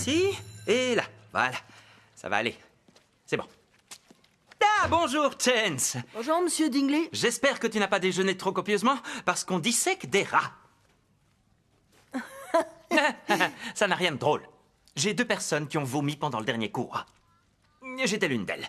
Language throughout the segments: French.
ici et là. Voilà, ça va aller. C'est bon. Ah, bonjour, Chance. Bonjour, monsieur Dingley. J'espère que tu n'as pas déjeuné trop copieusement parce qu'on dissèque des rats. Ça n'a rien de drôle. J'ai 2 personnes qui ont vomi pendant le dernier cours. J'étais l'une d'elles.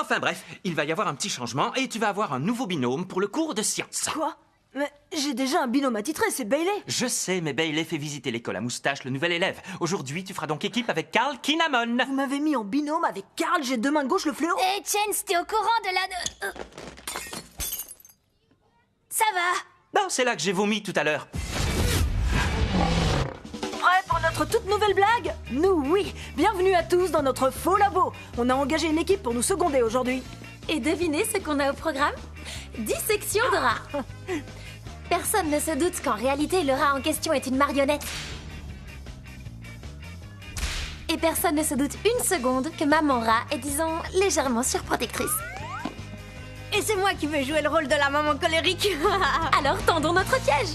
Enfin bref, il va y avoir un petit changement et tu vas avoir un nouveau binôme pour le cours de sciences. Quoi? Mais j'ai déjà un binôme attitré, c'est Bailey. Je sais, mais Bailey fait visiter l'école à moustache le nouvel élève. Aujourd'hui, tu feras donc équipe avec Carl Kinnamon. Vous m'avez mis en binôme avec Carl, j'ai 2 mains gauche le fléau. Hé, Chance, t'es au courant de la... Ça va? Non, c'est là que j'ai vomi tout à l'heure. Prêt pour notre toute nouvelle blague? Nous, oui. Bienvenue à tous dans notre faux labo. On a engagé une équipe pour nous seconder aujourd'hui. Et devinez ce qu'on a au programme? Dissection de rat. Personne ne se doute qu'en réalité, le rat en question est une marionnette. Et personne ne se doute une seconde que maman rat est, disons, légèrement surprotectrice. Et c'est moi qui veux jouer le rôle de la maman colérique. Alors tendons notre piège.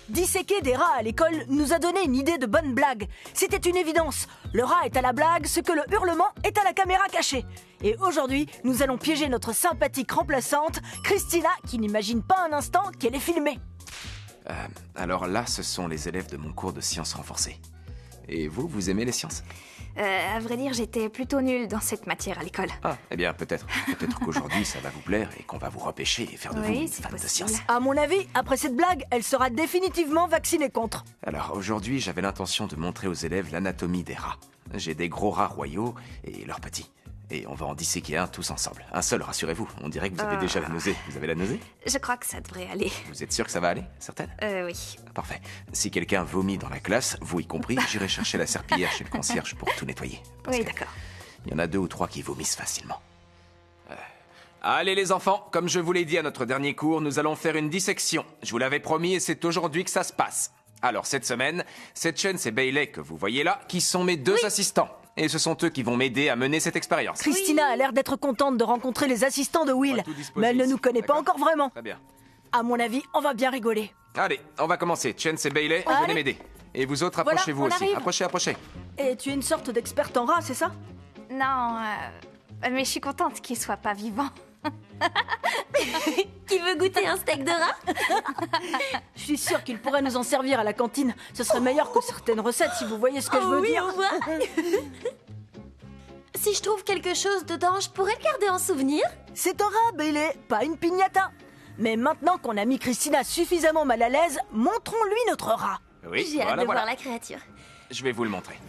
Disséquer des rats à l'école nous a donné une idée de bonne blague. C'était une évidence. Le rat est à la blague ce que le hurlement est à la caméra cachée. Et aujourd'hui, nous allons piéger notre sympathique remplaçante, Christina, qui n'imagine pas un instant qu'elle est filmée. Alors là, ce sont les élèves de mon cours de sciences renforcées. Et vous, vous aimez les sciences? À vrai dire, j'étais plutôt nulle dans cette matière à l'école. Ah, eh bien, peut-être qu'aujourd'hui, ça va vous plaire et qu'on va vous repêcher et faire de vous Oui, une c'est fan de possible. sciences. À mon avis, après cette blague, elle sera définitivement vaccinée contre. Alors, aujourd'hui, j'avais l'intention de montrer aux élèves l'anatomie des rats. J'ai des gros rats royaux et leurs petits. Et on va en disséquer un tous ensemble. Un seul, rassurez-vous. On dirait que vous avez déjà la nausée. Vous avez la nausée? Je crois que ça devrait aller. Vous êtes sûr que ça va aller? Certaine? Oui. Parfait. Si quelqu'un vomit dans la classe, vous y compris, j'irai chercher la serpillière chez le concierge pour tout nettoyer. Parce Oui, que d'accord. Il y en a 2 ou 3 qui vomissent facilement. Allez les enfants, comme je vous l'ai dit à notre dernier cours, nous allons faire une dissection. Je vous l'avais promis et c'est aujourd'hui que ça se passe. Alors cette semaine, c'est Chance et Bailey que vous voyez là, qui sont mes 2 assistants. Et ce sont eux qui vont m'aider à mener cette expérience. Christina a l'air d'être contente de rencontrer les assistants de On Will, va tout disposer mais elle ne ici, nous connaît pas d'accord? encore vraiment. Très bien. À mon avis, on va bien rigoler. Allez, on va commencer. Chance et Bailey, Allez. venez m'aider. Et vous autres, Voilà, approchez-vous on aussi. arrive. Approchez. Et tu es une sorte d'experte en rats, c'est ça? Non, mais je suis contente qu'il soit pas vivant. Qui veut goûter un steak de rat? Je suis sûre qu'il pourrait nous en servir à la cantine. Ce serait meilleur que certaines recettes, si vous voyez ce que je veux oui, dire. on voit. Si je trouve quelque chose dedans, je pourrais le garder en souvenir? C'est un rat, Bailey, pas une piñata. Mais maintenant qu'on a mis Christina suffisamment mal à l'aise, montrons-lui notre rat. Oui, J'ai hâte de voilà. voir la créature. Je vais vous le montrer.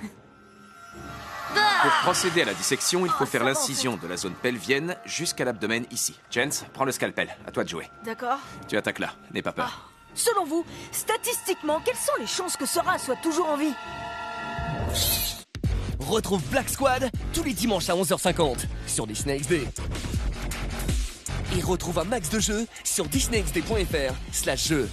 Pour procéder à la dissection, il faut faire l'incision de la zone pelvienne jusqu'à l'abdomen ici. Chance, prends le scalpel. À toi de jouer. D'accord. Tu attaques là. N'aie pas peur. Selon vous, statistiquement, quelles sont les chances que ce rat soit toujours en vie? Retrouve Black Squad tous les dimanches à 11h50 sur Disney XD. Et retrouve un max de jeux sur disneyxd.fr/jeux.